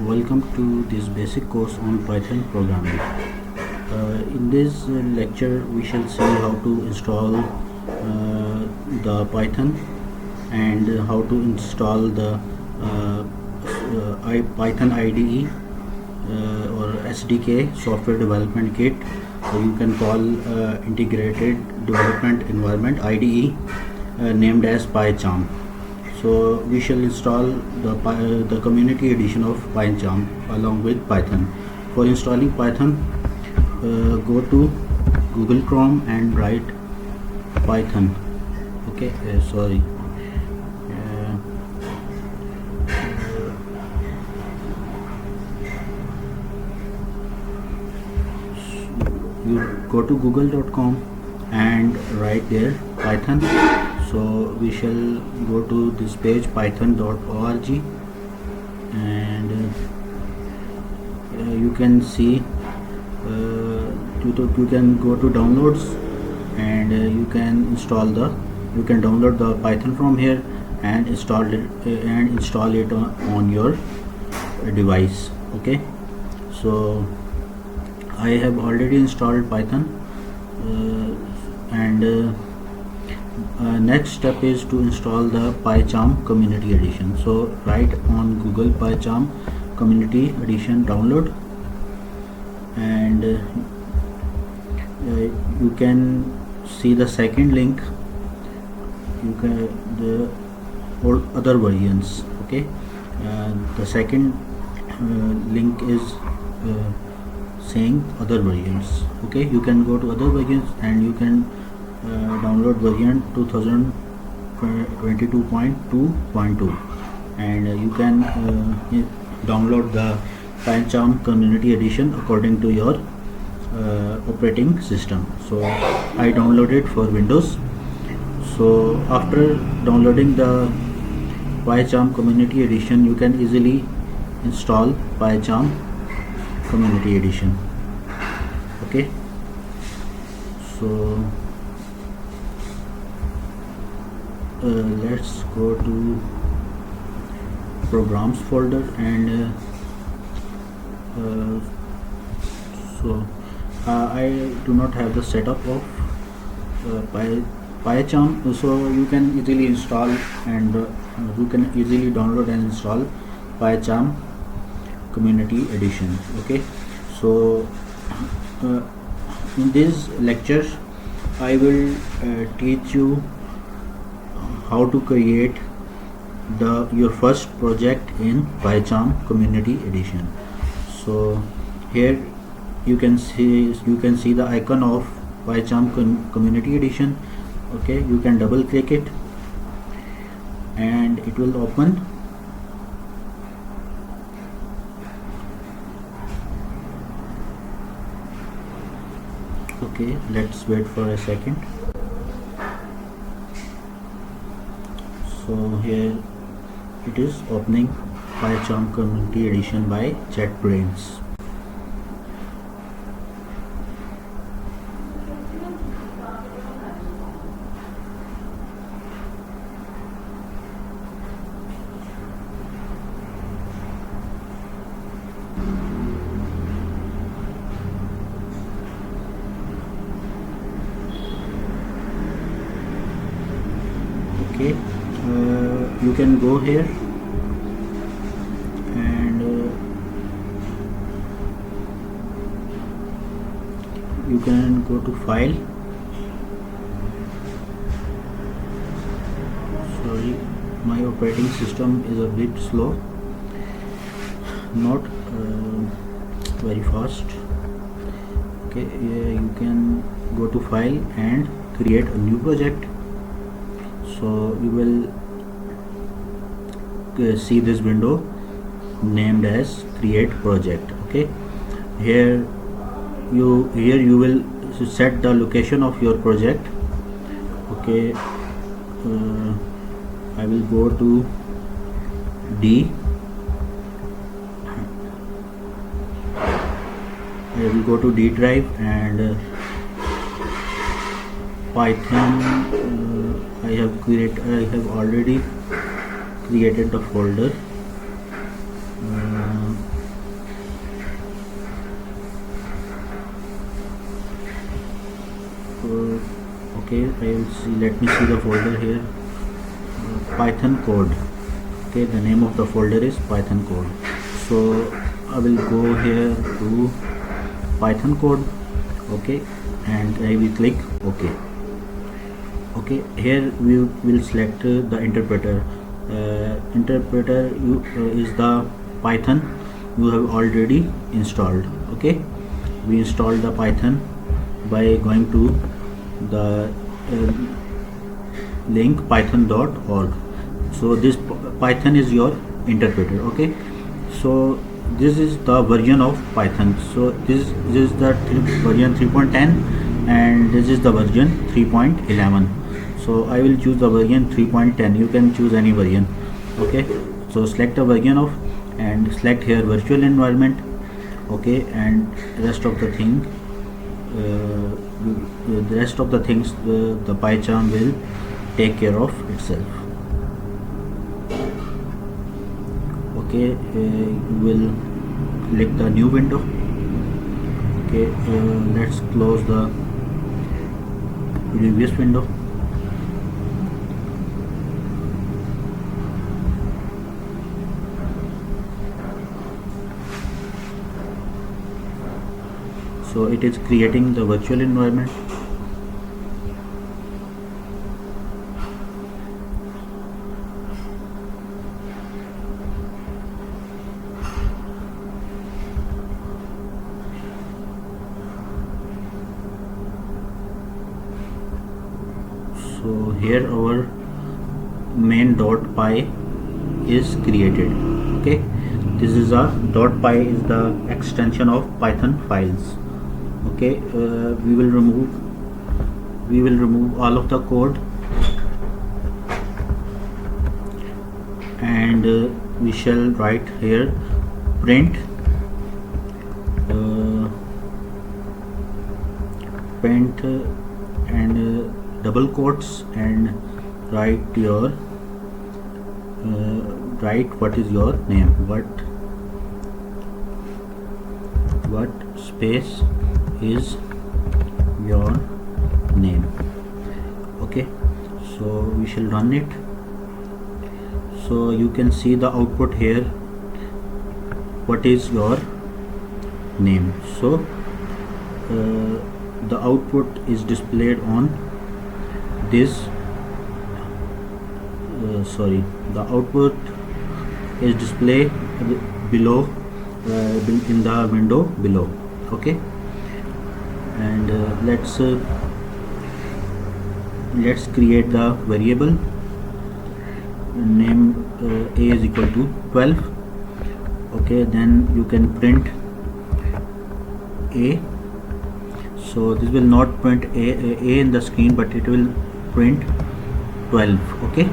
Welcome to this basic course on Python programming. In this lecture we shall see how to install the Python and how to install the Python IDE or SDK, Software Development Kit, or you can call Integrated Development Environment IDE, named as PyCharm. So we shall install the community edition of PyCharm along with Python. For installing Python, go to Google Chrome and write Python. Okay, sorry. You go to google.com and write there Python. So we shall go to this page python.org, and you can see you can go to downloads, and you can download the Python from here and install it on your device. Okay, so I have already installed Python, and next step is to install the PyCharm Community Edition. So write on Google PyCharm Community Edition download, and you can see the second link. You can the other versions. Okay, the second link is saying other versions. Okay, you can go to other versions and you can download version 2022.2.2, and you can download the PyCharm Community Edition according to your operating system. So I downloaded for Windows. So after downloading the PyCharm Community Edition, you can easily install PyCharm Community Edition. Okay, so let's go to programs folder, and so I do not have the setup of PyCharm, so you can easily install and you can easily download and install PyCharm Community Edition. Okay, so in this lecture I will teach you how to create your first project in PyCharm Community Edition. So here you can see the icon of PyCharm Community Edition. Okay, you can double click it and it will open. Okay, let's wait for a second. So here it is opening PyCharm Community Edition by JetBrains. Okay, you can go here and you can go to file. Sorry, my operating system is a bit slow, not very fast. Okay, you can go to file and create a new project. So you will see this window named as create project. Okay, here you will set the location of your project. Okay, I will go to D. I will go to D drive, and Python I have already created the folder. Okay, I will see, let me see the folder here. Python code. Okay, the name of the folder is Python code. So I will go here to Python code. Okay, and I will click OK. Okay, here we will select the interpreter. Interpreter is the Python you have already installed. Okay, we installed the Python by going to the link python.org. so this Python is your interpreter. Okay, so this is the version of Python. So this is the version 3.10 and this is the version 3.11. so I will choose the version 3.10. you can choose any version. Okay, so select the version of and select here virtual environment. Okay, and rest of the thing the rest of the things the PyCharm will take care of itself. Okay, you will click the new window. Okay, let's close the previous window. So it is creating the virtual environment. So here our main.py is created. Okay, this is a .py is the extension of Python files. Okay, we will remove all of the code and we shall write here print and double quotes and write your write what is your name, what space is your name. Okay, so we shall run it. So you can see the output here, what is your name. So the output is displayed on this the output is displayed below in the window below. Okay, and let's create the variable name a is equal to 12. Okay, then you can print a. So this will not print a in the screen, but it will print 12. Okay,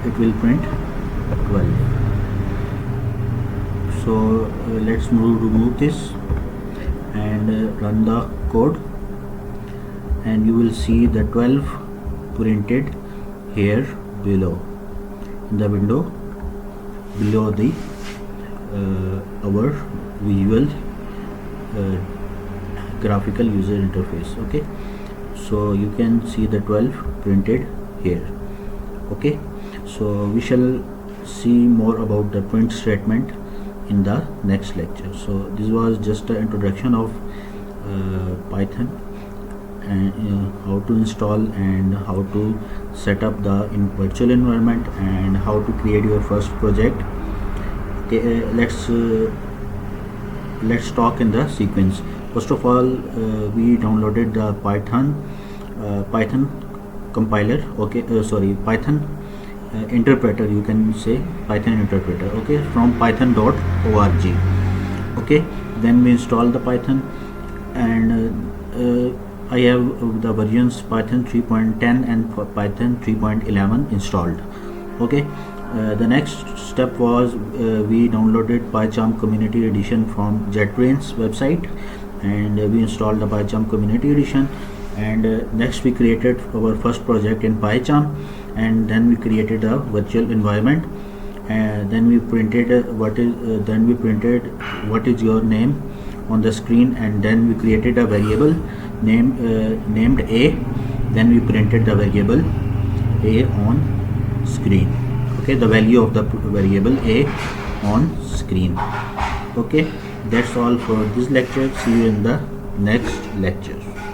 it will print 12. So let's remove this and run the code, and you will see the 12 printed here below in the window below the our visual graphical user interface. Okay, so you can see the 12 printed here. Okay, so we shall see more about the print statement in the next lecture. So this was just an introduction of Python and how to install and how to set up the virtual environment and how to create your first project. Okay, let's talk in the sequence. First of all, we downloaded the Python compiler. Okay, Python interpreter, you can say Python interpreter. Okay, from python.org. Okay, then we install the Python, and I have the versions Python 3.10 and Python 3.11 installed. Okay, the next step was we downloaded PyCharm Community Edition from JetBrains website, and we installed the PyCharm Community Edition. And next we created our first project in PyCharm, and then we created a virtual environment, and then we printed what is your name on the screen, and then we created a variable named a. then we printed the variable a on screen. Okay, the value of the variable a on screen. Okay, that's all for this lecture. See you in the next lecture.